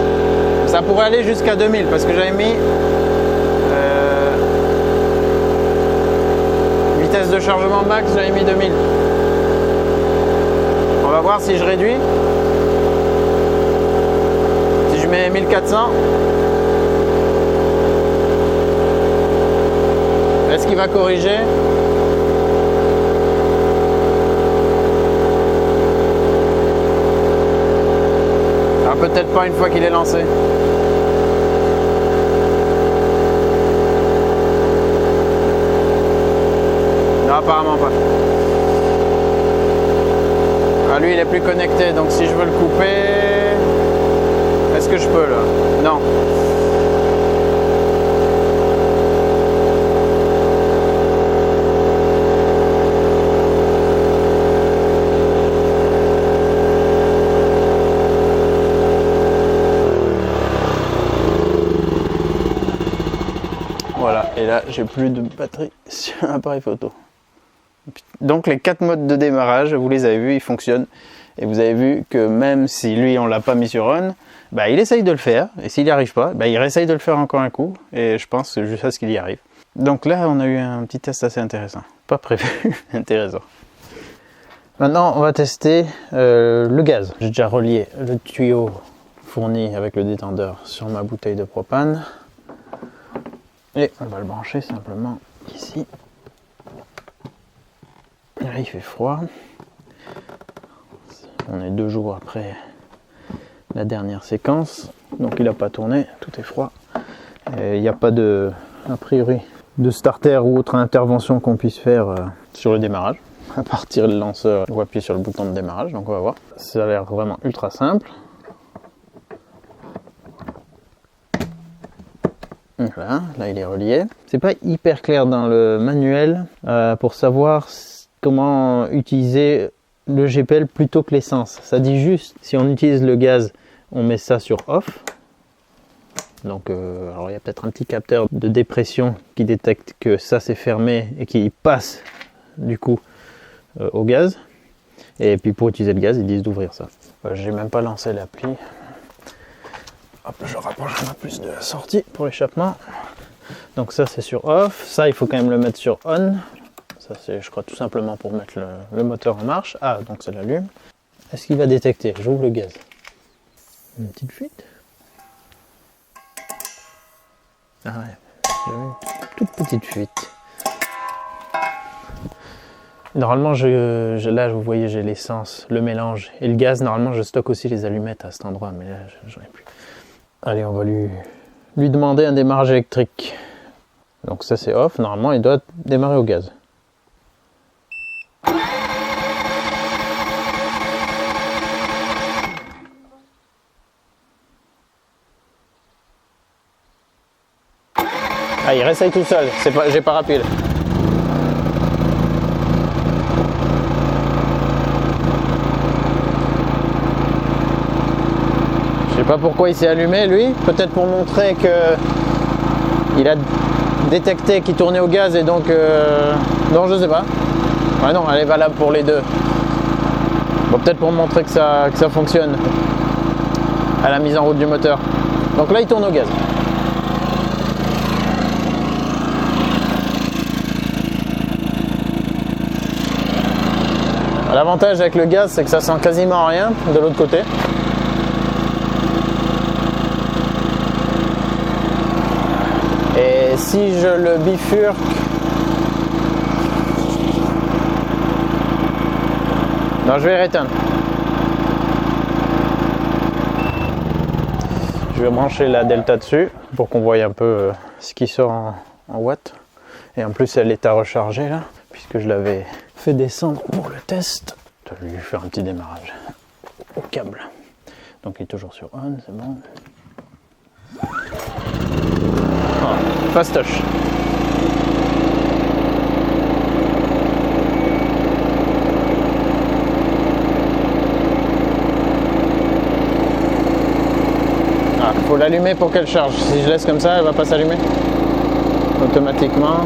Speaker 1: Ça pourrait aller jusqu'à 2000 parce que j'avais mis de chargement max, j'avais mis 2000. On va voir si je réduis. Si je mets 1400. Est-ce qu'il va corriger? Ah, peut-être pas une fois qu'il est lancé. Non, apparemment pas. Ah, lui il est plus connecté, donc si je veux le couper, est-ce que je peux là? Non. Voilà, et là j'ai plus de batterie sur l'appareil photo. Donc les 4 modes de démarrage, vous les avez vus, ils fonctionnent. Et vous avez vu que même si lui on l'a pas mis sur on, bah, il essaye de le faire. Et s'il n'y arrive pas, bah, il réessaye de le faire encore un coup. Et je pense que jusqu'à ce qu'il y arrive. Donc là on a eu un petit test assez intéressant. Pas prévu, intéressant. Maintenant on va tester le gaz. J'ai déjà relié le tuyau fourni avec le détendeur sur ma bouteille de propane. Et on va le brancher simplement ici. Et là il fait froid. On est 2 jours après la dernière séquence. Donc il n'a pas tourné, tout est froid. Il n'y a pas de, a priori, de starter ou autre intervention qu'on puisse faire sur le démarrage. À partir le lanceur, on va appuyer sur le bouton de démarrage, donc on va voir. Ça a l'air vraiment ultra simple. Voilà, là il est relié. C'est pas hyper clair dans le manuel pour savoir comment utiliser le GPL plutôt que l'essence. Ça dit juste, si on utilise le gaz, on met ça sur off. Donc alors il y a peut-être un petit capteur de dépression qui détecte que ça c'est fermé et qui passe du coup au gaz. Et puis pour utiliser le gaz, ils disent d'ouvrir ça. J'ai même pas lancé l'appli. Hop, je rapproche un peu plus de la sortie pour l'échappement. Donc ça c'est sur off. Ça il faut quand même le mettre sur on. Ça c'est, je crois, tout simplement pour mettre le moteur en marche. Ah, donc ça l'allume. Est-ce qu'il va détecter? J'ouvre le gaz. Une petite fuite. Ah ouais, j'ai une toute petite fuite. Normalement, là, vous voyez, j'ai l'essence, le mélange et le gaz. Normalement, je stocke aussi les allumettes à cet endroit, mais là, j'en ai plus. Allez, on va lui demander un démarrage électrique. Donc ça, c'est off. Normalement, il doit démarrer au gaz. Ah, il réessaye tout seul. J'ai pas rapide. Je sais pas pourquoi il s'est allumé lui, peut-être pour montrer que il a détecté qu'il tournait au gaz et donc non, je sais pas. Ah non, elle est valable pour les deux. Bon, peut-être pour montrer que ça fonctionne à la mise en route du moteur. Donc là il tourne au gaz. L'avantage avec le gaz, c'est que ça sent quasiment rien de l'autre côté. Et si je le bifurque, non, je vais rééteindre. Je vais brancher la delta dessus pour qu'on voie un peu ce qui sort en watts. Et en plus, elle est à recharger là, puisque je l'avais fait descendre pour le test. Je vais lui faire un petit démarrage au câble. Donc il est toujours sur on, c'est bon. Oh, fastoche. Ah, faut l'allumer pour qu'elle charge. Si je laisse comme ça, elle va pas s'allumer automatiquement.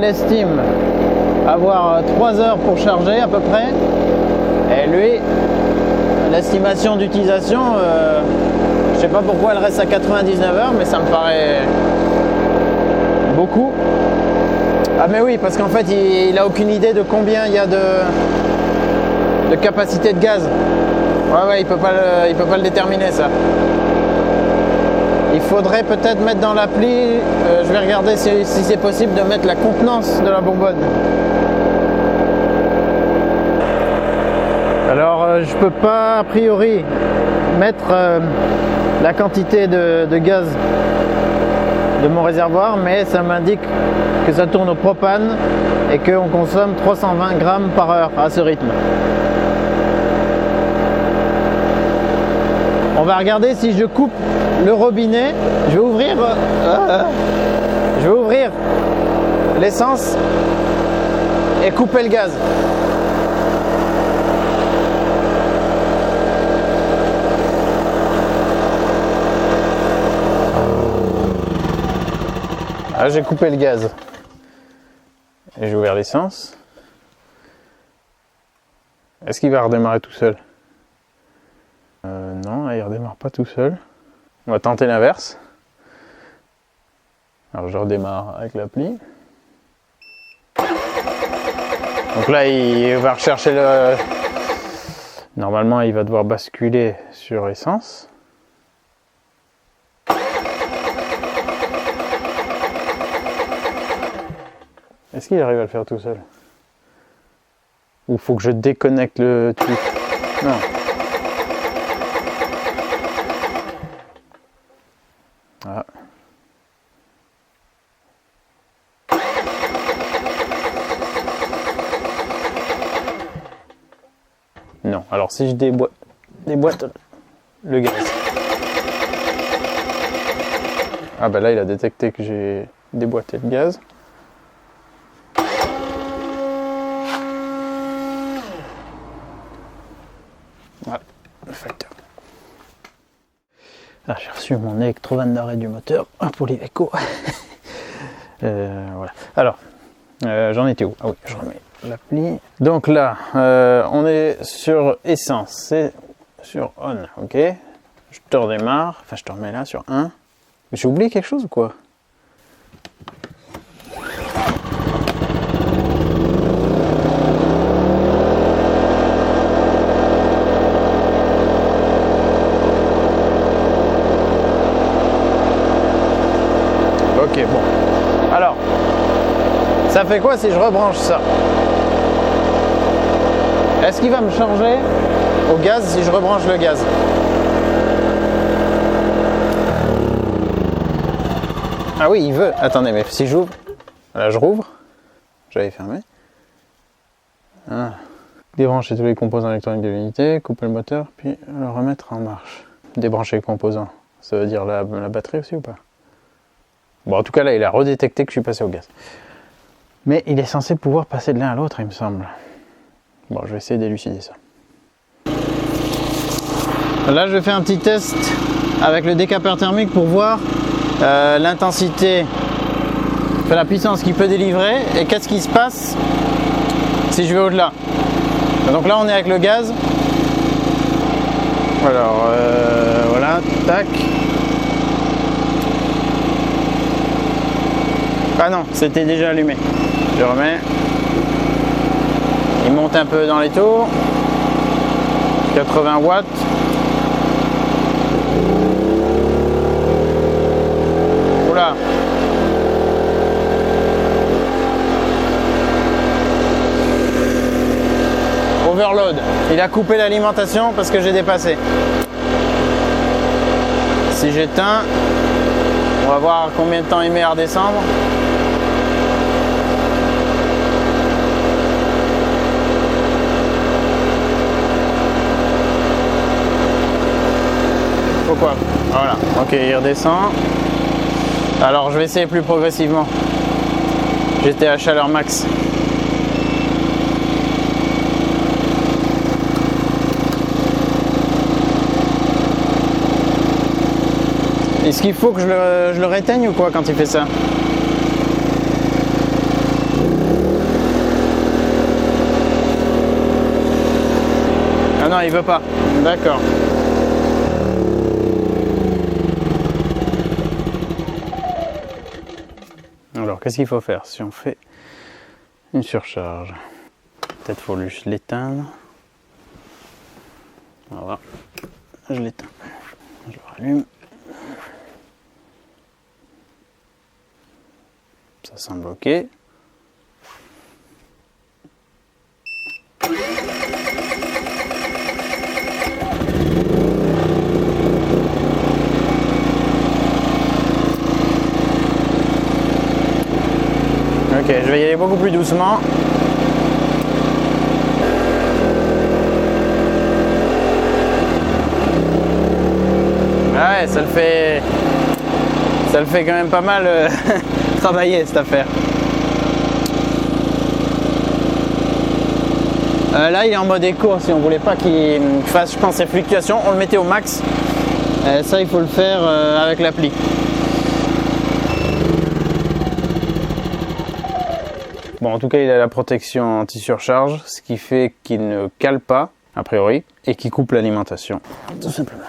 Speaker 1: estime avoir 3 heures pour charger à peu près. Et lui, l'estimation d'utilisation, je sais pas pourquoi elle reste à 99 heures, mais ça me paraît beaucoup. Ah mais oui, parce qu'en fait il a aucune idée de combien il y a de capacité de gaz. Ouais, il peut pas le déterminer ça. Il faudrait peut-être mettre dans l'appli, je vais regarder si c'est possible de mettre la contenance de la bonbonne. Alors je peux pas a priori mettre la quantité de gaz de mon réservoir, mais ça m'indique que ça tourne au propane et qu'on consomme 320 grammes par heure à ce rythme. On va regarder si je coupe le robinet. Je vais ouvrir l'essence et couper le gaz. Ah, j'ai coupé le gaz et j'ai ouvert l'essence. Est-ce qu'il va redémarrer tout seul? Non, il redémarre pas tout seul. On va tenter l'inverse. Alors je redémarre avec l'appli. Donc là il va rechercher le... Normalement il va devoir basculer sur essence. Est-ce qu'il arrive à le faire tout seul? Ou faut que je déconnecte le truc? Non. Ah. Non, alors si je déboîte le gaz. Ah bah là il a détecté que j'ai déboîté le gaz. Voilà, le facteur. Ah, j'ai reçu mon électrovanne d'arrêt du moteur pour l'Iveco. Voilà. Alors, j'en étais où? Ah oui, je remets l'appli. Donc là, on est sur essence, c'est sur on, ok. Je te redémarre, enfin je te remets là sur 1. J'ai oublié quelque chose ou quoi? Ok, bon. Alors, ça fait quoi si je rebranche ça? Est-ce qu'il va me changer au gaz si je rebranche le gaz? Ah oui, il veut. Attendez, mais si j'ouvre, là je rouvre. J'avais fermé. Ah. Débrancher tous les composants électroniques de l'unité, couper le moteur, puis le remettre en marche. Débrancher les composants, ça veut dire la batterie aussi ou pas? Bon, en tout cas, là, il a redétecté que je suis passé au gaz. Mais il est censé pouvoir passer de l'un à l'autre, il me semble. Bon, je vais essayer d'élucider ça. Là, je vais faire un petit test avec le décapeur thermique pour voir l'intensité, enfin, la puissance qu'il peut délivrer et qu'est-ce qui se passe si je vais au-delà. Donc là, on est avec le gaz. Alors, voilà, tac. Ah non, c'était déjà allumé. Je remets. Il monte un peu dans les tours. 80 watts. Oula. Overload. Il a coupé l'alimentation parce que j'ai dépassé. Si j'éteins, on va voir combien de temps il met à redescendre. Pourquoi? Voilà, ok, il redescend. Alors je vais essayer plus progressivement. J'étais à chaleur max. Est-ce qu'il faut que je le réteigne ou quoi quand il fait ça? Ah non, il veut pas. D'accord. Alors, qu'est-ce qu'il faut faire si on fait une surcharge? Peut-être faut juste l'éteindre. Voilà. Je l'éteins. Je le rallume. Ça semble ok. Ok, je vais y aller beaucoup plus doucement. Ouais, ça le fait quand même pas mal travailler cette affaire. Là il est en mode éco, si on voulait pas qu'il fasse, je pense, ces fluctuations, on le mettait au max. Ça il faut le faire avec l'appli. Bon, en tout cas il a la protection anti-surcharge, ce qui fait qu'il ne cale pas a priori et qui coupe l'alimentation, tout simplement.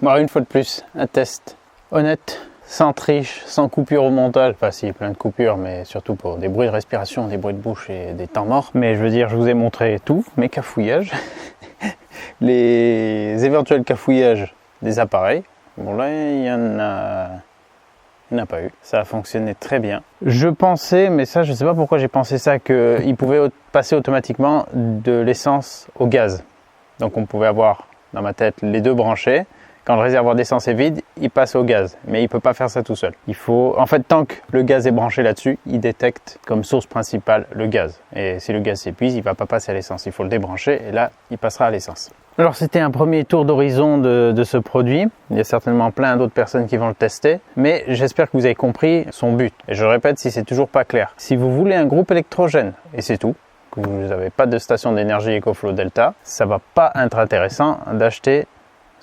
Speaker 1: Bon, une fois de plus, un test honnête, sans triche, sans coupure au montage. Enfin, si, plein de coupures, mais surtout pour des bruits de respiration, des bruits de bouche et des temps morts. Mais je veux dire, je vous ai montré tout, mes cafouillages, les éventuels cafouillages des appareils. Bon, là, il y en a pas eu. Ça a fonctionné très bien. Je pensais, mais ça, je ne sais pas pourquoi j'ai pensé ça, qu'il pouvait passer automatiquement de l'essence au gaz. Donc, on pouvait avoir dans ma tête les deux branchés. Quand le réservoir d'essence est vide, il passe au gaz, mais il ne peut pas faire ça tout seul. Il faut, en fait, tant que le gaz est branché là-dessus, il détecte comme source principale le gaz. Et si le gaz s'épuise, il ne va pas passer à l'essence. Il faut le débrancher et là, il passera à l'essence. Alors, c'était un premier tour d'horizon de ce produit. Il y a certainement plein d'autres personnes qui vont le tester, mais j'espère que vous avez compris son but. Et je répète, si c'est toujours pas clair, si vous voulez un groupe électrogène, et c'est tout, que vous n'avez pas de station d'énergie EcoFlow Delta, ça va pas être intéressant d'acheter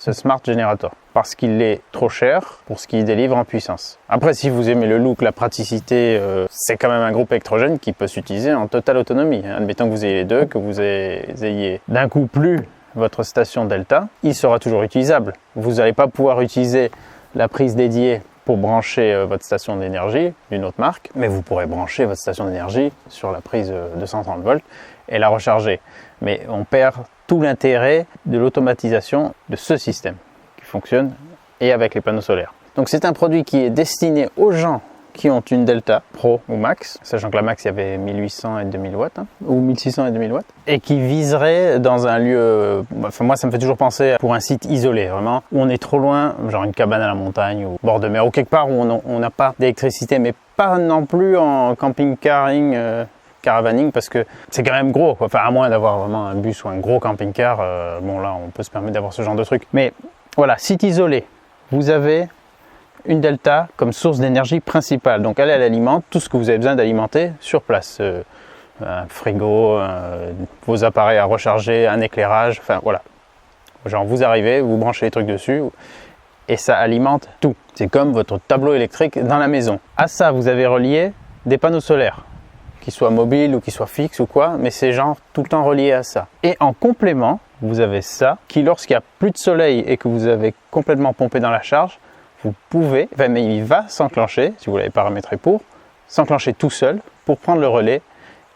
Speaker 1: ce Smart Generator parce qu'il est trop cher pour ce qu'il délivre en puissance. Après, si vous aimez le look, la praticité, c'est quand même un groupe électrogène qui peut s'utiliser en totale autonomie. Admettons que vous ayez les deux, que vous ayez d'un coup plus votre station Delta, il sera toujours utilisable. Vous n'allez pas pouvoir utiliser la prise dédiée pour brancher votre station d'énergie d'une autre marque, mais vous pourrez brancher votre station d'énergie sur la prise de 130 volts et la recharger. Mais on perd tout l'intérêt de l'automatisation de ce système qui fonctionne et avec les panneaux solaires. Donc c'est un produit qui est destiné aux gens qui ont une Delta Pro ou Max, sachant que la Max il y avait 1800 et 2000 watts, ou 1600 et 2000 watts, et qui viserait dans un lieu, enfin moi ça me fait toujours penser pour un site isolé vraiment, où on est trop loin, genre une cabane à la montagne ou bord de mer, ou quelque part où on n'a pas d'électricité, mais pas non plus en camping-caring, caravaning, parce que c'est quand même gros, quoi. Enfin à moins d'avoir vraiment un bus ou un gros camping-car, bon là on peut se permettre d'avoir ce genre de truc. Mais voilà, site isolé, vous avez une Delta comme source d'énergie principale. Donc elle alimente tout ce que vous avez besoin d'alimenter sur place. Un frigo, vos appareils à recharger, un éclairage, enfin voilà. Genre vous arrivez, vous branchez les trucs dessus et ça alimente tout. C'est comme votre tableau électrique dans la maison. À ça, vous avez relié des panneaux solaires, qu'ils soient mobiles ou qu'ils soient fixes ou quoi, mais c'est genre tout le temps relié à ça. Et en complément, vous avez ça qui, lorsqu'il n'y a plus de soleil et que vous avez complètement pompé dans la charge, vous pouvez, enfin, mais il va s'enclencher, si vous l'avez paramétré pour, s'enclencher tout seul pour prendre le relais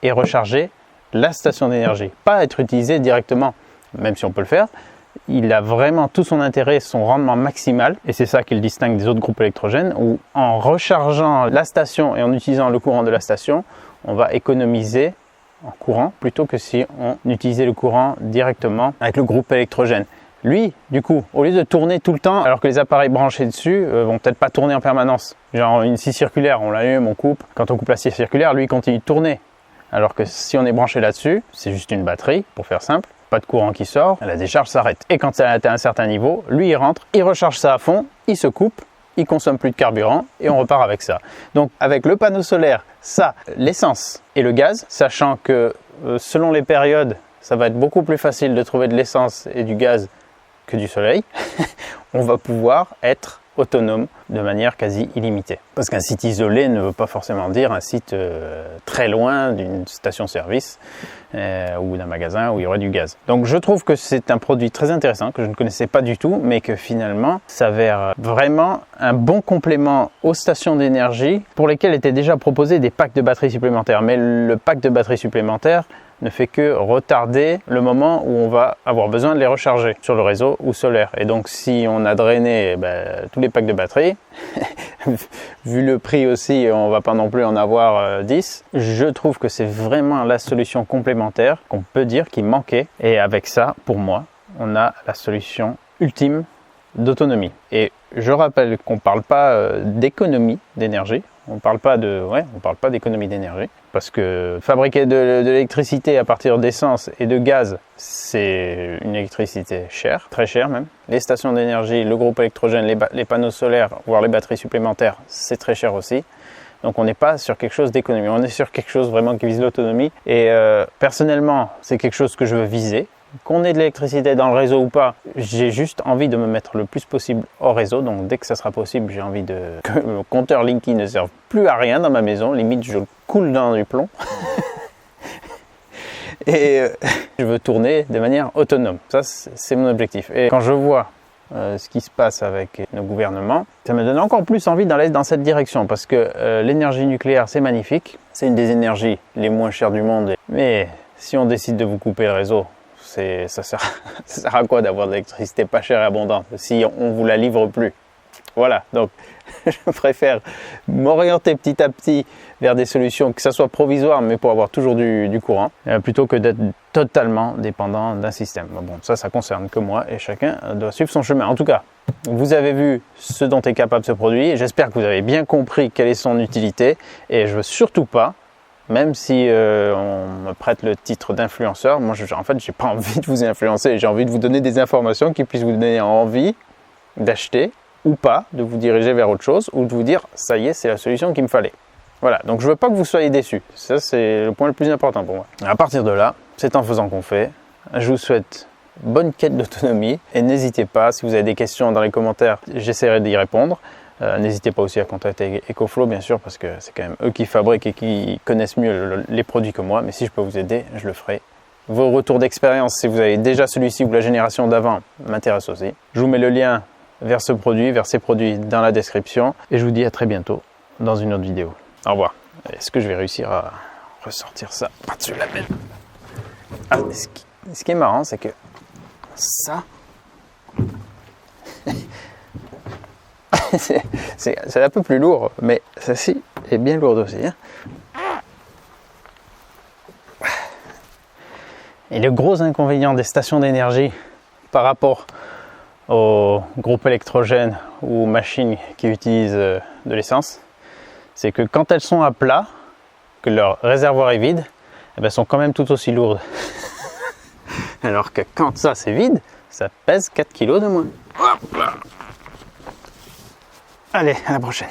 Speaker 1: et recharger la station d'énergie. Pas être utilisé directement, même si on peut le faire. Il a vraiment tout son intérêt, son rendement maximal, et c'est ça qui le distingue des autres groupes électrogènes, où en rechargeant la station et en utilisant le courant de la station, on va économiser en courant plutôt que si on utilisait le courant directement avec le groupe électrogène. Lui, du coup, au lieu de tourner tout le temps, alors que les appareils branchés dessus vont peut-être pas tourner en permanence. Genre une scie circulaire, on l'allume, on coupe. Quand on coupe la scie circulaire, lui, il continue de tourner. Alors que si on est branché là-dessus, c'est juste une batterie, pour faire simple, pas de courant qui sort, la décharge s'arrête. Et quand ça a atteint un certain niveau, lui, il rentre, il recharge ça à fond, il se coupe, il consomme plus de carburant et on repart avec ça. Donc avec le panneau solaire, ça, l'essence et le gaz, sachant que selon les périodes, ça va être beaucoup plus facile de trouver de l'essence et du gaz que du soleil, on va pouvoir être autonome de manière quasi illimitée. Parce qu'un site isolé ne veut pas forcément dire un site très loin d'une station-service ou d'un magasin où il y aurait du gaz. Donc je trouve que c'est un produit très intéressant que je ne connaissais pas du tout, mais que finalement s'avère vraiment un bon complément aux stations d'énergie pour lesquelles étaient déjà proposés des packs de batteries supplémentaires. Mais le pack de batteries supplémentaires ne fait que retarder le moment où on va avoir besoin de les recharger sur le réseau ou solaire. Et donc si on a drainé tous les packs de batterie, vu le prix aussi, on va pas non plus en avoir 10, je trouve que c'est vraiment la solution complémentaire qu'on peut dire qui manquait. Et avec ça, pour moi, on a la solution ultime d'autonomie. Et je rappelle qu'on ne parle pas d'économie d'énergie, on ne parle pas d'économie d'énergie, parce que fabriquer de l'électricité à partir d'essence et de gaz, c'est une électricité chère, très chère même. Les stations d'énergie, le groupe électrogène, les panneaux solaires, voire les batteries supplémentaires, c'est très cher aussi. Donc on n'est pas sur quelque chose d'économie, on est sur quelque chose vraiment qui vise l'autonomie. Et personnellement, c'est quelque chose que je veux viser. Qu'on ait de l'électricité dans le réseau ou pas, j'ai juste envie de me mettre le plus possible hors réseau. Donc dès que ça sera possible, j'ai envie que le compteur Linky ne serve plus à rien dans ma maison. Limite, je coule dans du plomb. Et je veux tourner de manière autonome. Ça, c'est mon objectif. Et quand je vois ce qui se passe avec nos gouvernements, ça me donne encore plus envie d'aller dans cette direction. Parce que l'énergie nucléaire, c'est magnifique. C'est une des énergies les moins chères du monde. Mais si on décide de vous couper le réseau, ça sert à quoi d'avoir de l'électricité pas chère et abondante si on ne vous la livre plus? Voilà, donc je préfère m'orienter petit à petit vers des solutions, que ça soit provisoire, mais pour avoir toujours du courant, plutôt que d'être totalement dépendant d'un système. Bon, ça concerne que moi et chacun doit suivre son chemin. En tout cas, vous avez vu ce dont est capable ce produit. J'espère que vous avez bien compris quelle est son utilité et je veux surtout pas, même si on me prête le titre d'influenceur, moi en fait j'ai pas envie de vous influencer, j'ai envie de vous donner des informations qui puissent vous donner envie d'acheter ou pas, de vous diriger vers autre chose ou de vous dire ça y est, c'est la solution qu'il me fallait. Voilà, donc je veux pas que vous soyez déçus, ça c'est le point le plus important pour moi. À partir de là, c'est en faisant qu'on fait. Je vous souhaite bonne quête d'autonomie et n'hésitez pas, si vous avez des questions dans les commentaires, j'essaierai d'y répondre. N'hésitez pas aussi à contacter EcoFlow bien sûr parce que c'est quand même eux qui fabriquent et qui connaissent mieux les produits que moi, mais si je peux vous aider, je le ferai. Vos retours d'expérience, si vous avez déjà celui-ci ou la génération d'avant, m'intéressent aussi. Je vous mets le lien vers ce produit, vers ces produits dans la description et je vous dis à très bientôt dans une autre vidéo. Au revoir. Est-ce que je vais réussir à ressortir ça par-dessus la belle? Ah, ce qui est marrant, c'est que ça... c'est un peu plus lourd, mais celle-ci est bien lourde aussi. Hein. Et le gros inconvénient des stations d'énergie par rapport aux groupes électrogènes ou aux machines qui utilisent de l'essence, c'est que quand elles sont à plat, que leur réservoir est vide, elles sont quand même tout aussi lourdes. Alors que quand ça c'est vide, ça pèse 4 kg de moins. Hop là. Allez, à la prochaine.